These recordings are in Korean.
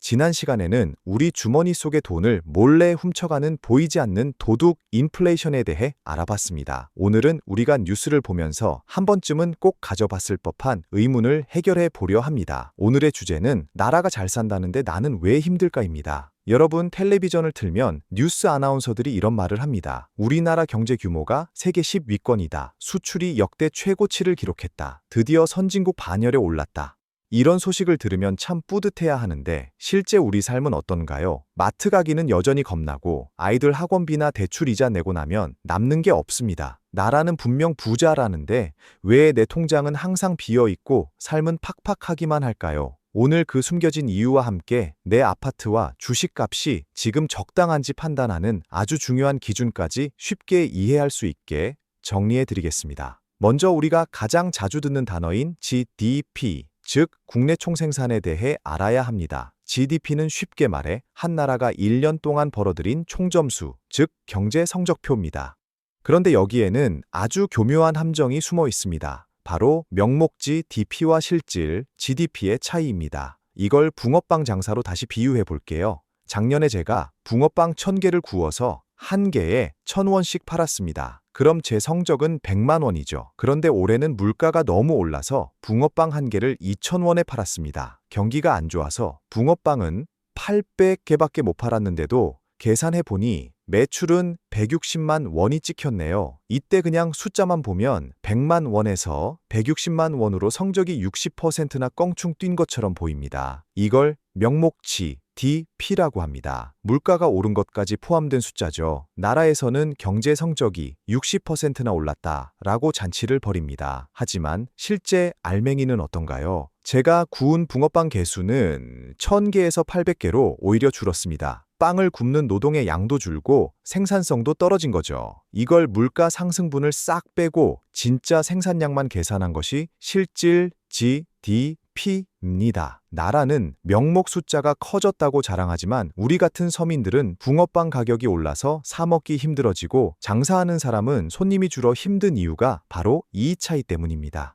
지난 시간에는 우리 주머니 속의 돈을 몰래 훔쳐가는 보이지 않는 도둑 인플레이션에 대해 알아봤습니다. 오늘은 우리가 뉴스를 보면서 한 번쯤은 꼭 가져봤을 법한 의문을 해결해 보려 합니다. 오늘의 주제는 나라가 잘 산다는데 나는 왜 힘들까입니다. 여러분, 텔레비전을 틀면 뉴스 아나운서들이 이런 말을 합니다. 우리나라 경제 규모가 세계 10위권이다. 수출이 역대 최고치를 기록했다. 드디어 선진국 반열에 올랐다. 이런 소식을 들으면 참 뿌듯해야 하는데 실제 우리 삶은 어떤가요? 마트 가기는 여전히 겁나고 아이들 학원비나 대출 이자 내고 나면 남는 게 없습니다. 나라는 분명 부자라는데 왜 내 통장은 항상 비어 있고 삶은 팍팍하기만 할까요? 오늘 그 숨겨진 이유와 함께 내 아파트와 주식값이 지금 적당한지 판단하는 아주 중요한 기준까지 쉽게 이해할 수 있게 정리해 드리겠습니다. 먼저 우리가 가장 자주 듣는 단어인 GDP, 즉 국내 총생산에 대해 알아야 합니다. GDP는 쉽게 말해 한 나라가 1년 동안 벌어들인 총점수, 즉 경제 성적표입니다. 그런데 여기에는 아주 교묘한 함정이 숨어 있습니다. 바로 명목지 DP와 실질 GDP의 차이입니다. 이걸 붕어빵 장사로 다시 비유해 볼게요. 작년에 제가 붕어빵 1000개를 구워서 한 개에 1000원씩 팔았습니다. 그럼 제 성적은 100만 원이죠. 그런데 올해는 물가가 너무 올라서 붕어빵 한 개를 2000원에 팔았습니다. 경기가 안 좋아서 붕어빵은 800개밖에 못 팔았는데도 계산해 보니 매출은 160만 원이 찍혔네요. 이때 그냥 숫자만 보면 100만 원에서 160만 원으로 성적이 60%나 껑충 뛴 것처럼 보입니다. 이걸 명목치 DP라고 합니다. 물가가 오른 것까지 포함된 숫자죠. 나라에서는 경제 성적이 60%나 올랐다라고 잔치를 벌입니다. 하지만 실제 알맹이는 어떤가요? 제가 구운 붕어빵 개수는 1000개에서 800개로 오히려 줄었습니다. 빵을 굽는 노동의 양도 줄고 생산성도 떨어진 거죠. 이걸 물가 상승분을 싹 빼고 진짜 생산량만 계산한 것이 실질 GDP입니다. 나라는 명목 숫자가 커졌다고 자랑하지만 우리 같은 서민들은 붕어빵 가격이 올라서 사 먹기 힘들어지고 장사하는 사람은 손님이 줄어 힘든 이유가 바로 이 차이 때문입니다.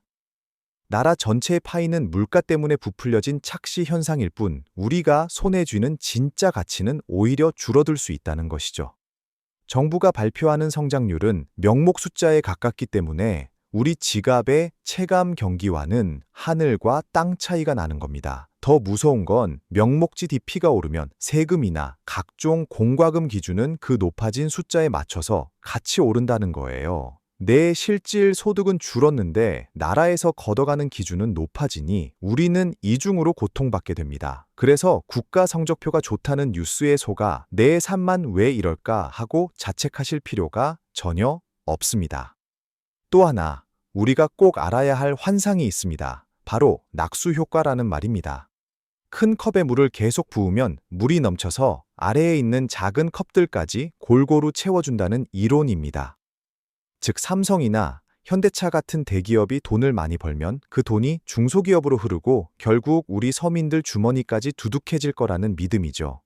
나라 전체의 파이는 물가 때문에 부풀려진 착시 현상일 뿐 우리가 손에 쥐는 진짜 가치는 오히려 줄어들 수 있다는 것이죠. 정부가 발표하는 성장률은 명목 숫자에 가깝기 때문에 우리 지갑의 체감 경기와는 하늘과 땅 차이가 나는 겁니다. 더 무서운 건 명목지 DP가 오르면 세금이나 각종 공과금 기준은 그 높아진 숫자에 맞춰서 같이 오른다는 거예요. 내 실질 소득은 줄었는데 나라에서 걷어가는 기준은 높아지니 우리는 이중으로 고통받게 됩니다. 그래서 국가 성적표가 좋다는 뉴스에 속아 내 삶만 왜 이럴까 하고 자책하실 필요가 전혀 없습니다. 또 하나, 우리가 꼭 알아야 할 환상이 있습니다. 바로 낙수 효과라는 말입니다. 큰 컵에 물을 계속 부으면 물이 넘쳐서 아래에 있는 작은 컵들까지 골고루 채워준다는 이론입니다. 즉 삼성이나 현대차 같은 대기업이 돈을 많이 벌면 그 돈이 중소기업으로 흐르고 결국 우리 서민들 주머니까지 두둑해질 거라는 믿음이죠.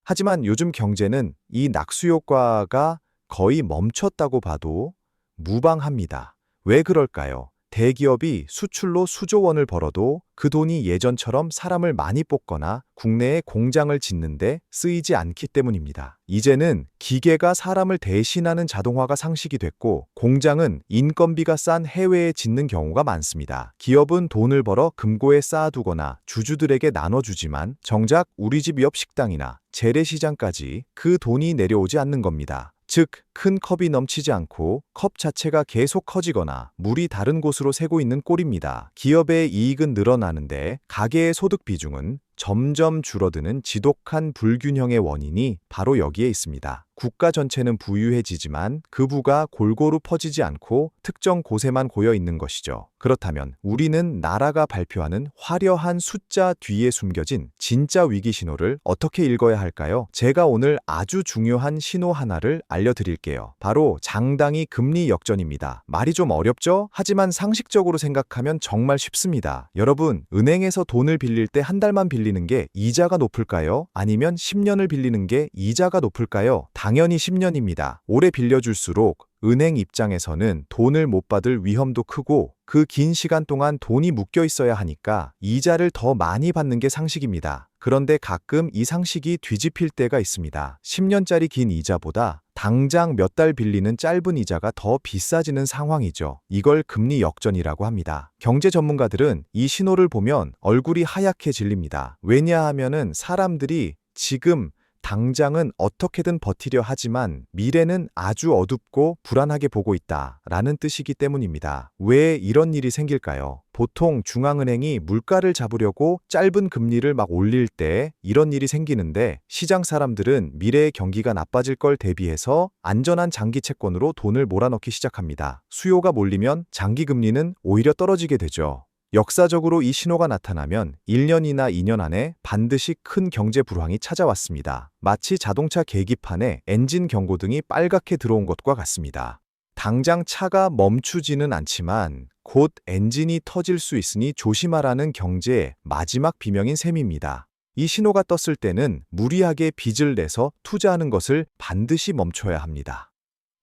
하지만 요즘 경제는 이 낙수 효과가 거의 멈췄다고 봐도 무방합니다. 왜 그럴까요? 대기업이 수출로 수조 원을 벌어도 그 돈이 예전처럼 사람을 많이 뽑거나 국내에 공장을 짓는데 쓰이지 않기 때문입니다. 이제는 기계가 사람을 대신하는 자동화가 상식이 됐고 공장은 인건비가 싼 해외에 짓는 경우가 많습니다. 기업은 돈을 벌어 금고에 쌓아두거나 주주들에게 나눠주지만 정작 우리 집 옆 식당이나 재래시장까지 그 돈이 내려오지 않는 겁니다. 즉, 큰 컵이 넘치지 않고 컵 자체가 계속 커지거나 물이 다른 곳으로 새고 있는 꼴입니다. 기업의 이익은 늘어나는데 가계의 소득 비중은 점점 줄어드는 지독한 불균형의 원인이 바로 여기에 있습니다. 국가 전체는 부유해지지만 그 부가 골고루 퍼지지 않고 특정 곳에만 고여 있는 것이죠. 그렇다면 우리는 나라가 발표하는 화려한 숫자 뒤에 숨겨진 진짜 위기 신호를 어떻게 읽어야 할까요? 제가 오늘 아주 중요한 신호 하나를 알려드릴게요. 바로 장당히 금리 역전입니다. 말이 좀 어렵죠? 하지만 상식적으로 생각하면 정말 쉽습니다. 여러분, 은행에서 돈을 빌릴 때 한 달만 빌리는 게 이자가 높을까요? 아니면 10년을 빌리는 게 이자가 높을까요? 당연히 10년입니다. 오래 빌려줄수록 은행 입장에서는 돈을 못 받을 위험도 크고 그 긴 시간 동안 돈이 묶여 있어야 하니까 이자를 더 많이 받는 게 상식입니다. 그런데 가끔 이 상식이 뒤집힐 때가 있습니다. 10년짜리 긴 이자보다 당장 몇 달 빌리는 짧은 이자가 더 비싸지는 상황이죠. 이걸 금리 역전이라고 합니다. 경제 전문가들은 이 신호를 보면 얼굴이 하얗게 질립니다. 왜냐하면은 사람들이 지금 당장은 어떻게든 버티려 하지만 미래는 아주 어둡고 불안하게 보고 있다라는 뜻이기 때문입니다. 왜 이런 일이 생길까요? 보통 중앙은행이 물가를 잡으려고 짧은 금리를 막 올릴 때 이런 일이 생기는데 시장 사람들은 미래의 경기가 나빠질 걸 대비해서 안전한 장기 채권으로 돈을 몰아넣기 시작합니다. 수요가 몰리면 장기 금리는 오히려 떨어지게 되죠. 역사적으로 이 신호가 나타나면 1년이나 2년 안에 반드시 큰 경제 불황이 찾아왔습니다. 마치 자동차 계기판에 엔진 경고등이 빨갛게 들어온 것과 같습니다. 당장 차가 멈추지는 않지만 곧 엔진이 터질 수 있으니 조심하라는 경제의 마지막 비명인 셈입니다. 이 신호가 떴을 때는 무리하게 빚을 내서 투자하는 것을 반드시 멈춰야 합니다.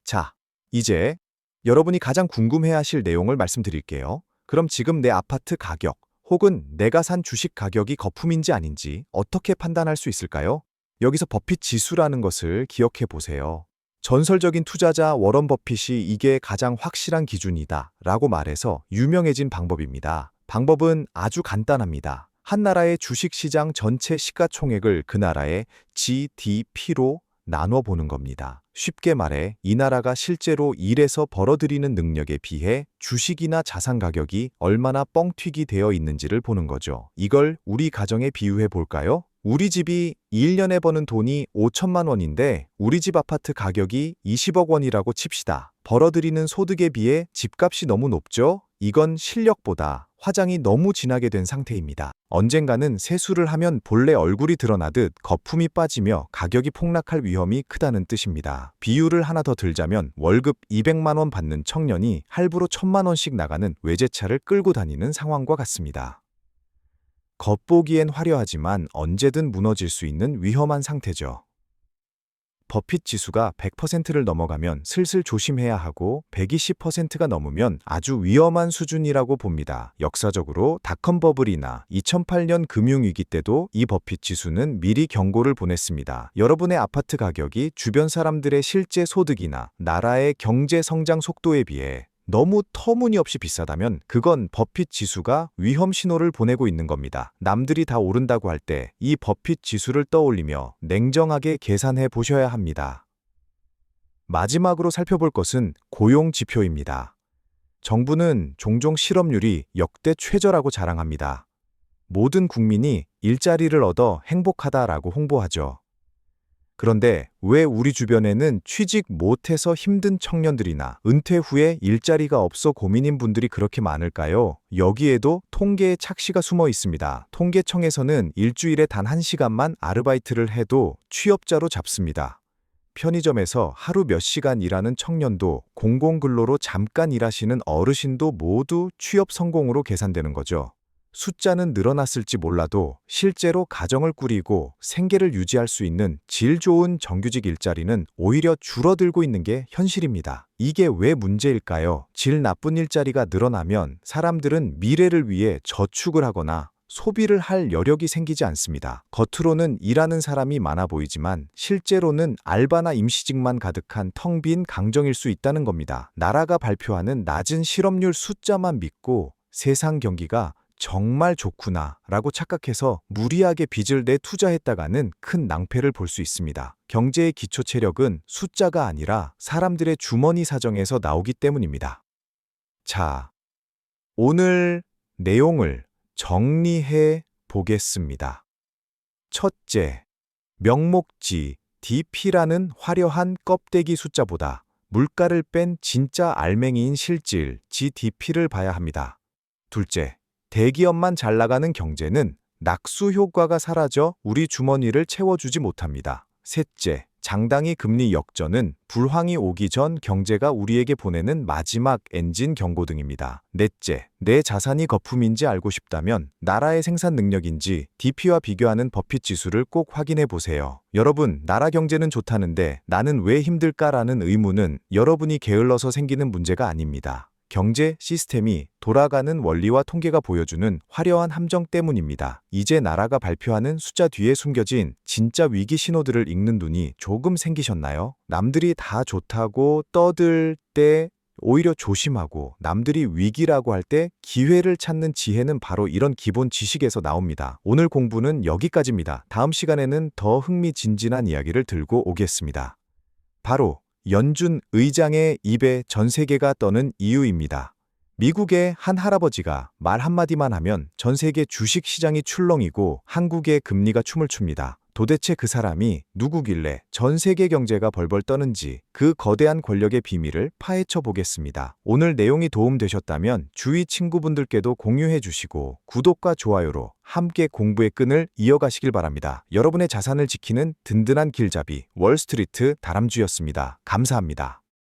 자, 이제 여러분이 가장 궁금해하실 내용을 말씀드릴게요. 그럼 지금 내 아파트 가격 혹은 내가 산 주식 가격이 거품인지 아닌지 어떻게 판단할 수 있을까요? 여기서 버핏 지수라는 것을 기억해 보세요. 전설적인 투자자 워런 버핏이 이게 가장 확실한 기준이다 라고 말해서 유명해진 방법입니다. 방법은 아주 간단합니다. 한 나라의 주식시장 전체 시가총액을 그 나라의 GDP로 나눠보는 겁니다. 쉽게 말해 이 나라가 실제로 일해서 벌어들이는 능력에 비해 주식이나 자산 가격이 얼마나 뻥튀기 되어 있는지를 보는 거죠. 이걸 우리 가정에 비유해 볼까요? 우리 집이 1년에 버는 돈이 5천만 원인데 우리 집 아파트 가격이 20억 원이라고 칩시다. 벌어들이는 소득에 비해 집값이 너무 높죠? 이건 실력보다 화장이 너무 진하게 된 상태입니다. 언젠가는 세수를 하면 본래 얼굴이 드러나듯 거품이 빠지며 가격이 폭락할 위험이 크다는 뜻입니다. 비유를 하나 더 들자면 월급 200만 원 받는 청년이 할부로 1000만 원씩 나가는 외제차를 끌고 다니는 상황과 같습니다. 겉보기엔 화려하지만 언제든 무너질 수 있는 위험한 상태죠. 버핏 지수가 100%를 넘어가면 슬슬 조심해야 하고 120%가 넘으면 아주 위험한 수준이라고 봅니다. 역사적으로 닷컴 버블이나 2008년 금융위기 때도 이 버핏 지수는 미리 경고를 보냈습니다. 여러분의 아파트 가격이 주변 사람들의 실제 소득이나 나라의 경제 성장 속도에 비해 너무 터무니없이 비싸다면 그건 버핏 지수가 위험 신호를 보내고 있는 겁니다. 남들이 다 오른다고 할 때 이 버핏 지수를 떠올리며 냉정하게 계산해 보셔야 합니다. 마지막으로 살펴볼 것은 고용 지표입니다. 정부는 종종 실업률이 역대 최저라고 자랑합니다. 모든 국민이 일자리를 얻어 행복하다라고 홍보하죠. 그런데 왜 우리 주변에는 취직 못해서 힘든 청년들이나 은퇴 후에 일자리가 없어 고민인 분들이 그렇게 많을까요? 여기에도 통계의 착시가 숨어 있습니다. 통계청에서는 일주일에 단 1시간만 아르바이트를 해도 취업자로 잡습니다. 편의점에서 하루 몇 시간 일하는 청년도 공공근로로 잠깐 일하시는 어르신도 모두 취업 성공으로 계산되는 거죠. 숫자는 늘어났을지 몰라도 실제로 가정을 꾸리고 생계를 유지할 수 있는 질 좋은 정규직 일자리는 오히려 줄어들고 있는 게 현실입니다. 이게 왜 문제일까요? 질 나쁜 일자리가 늘어나면 사람들은 미래를 위해 저축을 하거나 소비를 할 여력이 생기지 않습니다. 겉으로는 일하는 사람이 많아 보이지만 실제로는 알바나 임시직만 가득한 텅 빈 강정일 수 있다는 겁니다. 나라가 발표하는 낮은 실업률 숫자만 믿고 세상 경기가 정말 좋구나 라고 착각해서 무리하게 빚을 내 투자했다가는 큰 낭패를 볼 수 있습니다. 경제의 기초 체력은 숫자가 아니라 사람들의 주머니 사정에서 나오기 때문입니다. 자, 오늘 내용을 정리해 보겠습니다. 첫째, 명목지 DP라는 화려한 껍데기 숫자보다 물가를 뺀 진짜 알맹이인 실질 GDP를 봐야 합니다. 둘째, 대기업만 잘 나가는 경제는 낙수 효과가 사라져 우리 주머니를 채워주지 못합니다. 셋째, 장당히 금리 역전은 불황이 오기 전 경제가 우리에게 보내는 마지막 엔진 경고등입니다. 넷째, 내 자산이 거품인지 알고 싶다면 나라의 생산 능력인지 DP와 비교하는 버핏 지수를 꼭 확인해 보세요. 여러분, 나라 경제는 좋다는데 나는 왜 힘들까라는 의문은 여러분이 게을러서 생기는 문제가 아닙니다. 경제 시스템이 돌아가는 원리와 통계가 보여주는 화려한 함정 때문입니다. 이제 나라가 발표하는 숫자 뒤에 숨겨진 진짜 위기 신호들을 읽는 눈이 조금 생기셨나요? 남들이 다 좋다고 떠들 때 오히려 조심하고, 남들이 위기라고 할 때 기회를 찾는 지혜는 바로 이런 기본 지식에서 나옵니다. 오늘 공부는 여기까지입니다. 다음 시간에는 더 흥미진진한 이야기를 들고 오겠습니다. 바로 연준 의장의 입에 전 세계가 떠는 이유입니다. 미국의 한 할아버지가 말 한마디만 하면 전 세계 주식 시장이 출렁이고 한국의 금리가 춤을 춥니다. 도대체 그 사람이 누구길래 전 세계 경제가 벌벌 떠는지, 그 거대한 권력의 비밀을 파헤쳐 보겠습니다. 오늘 내용이 도움되셨다면 주위 친구분들께도 공유해 주시고 구독과 좋아요로 함께 공부의 끈을 이어가시길 바랍니다. 여러분의 자산을 지키는 든든한 길잡이 월스트리트 다람쥐였습니다. 감사합니다.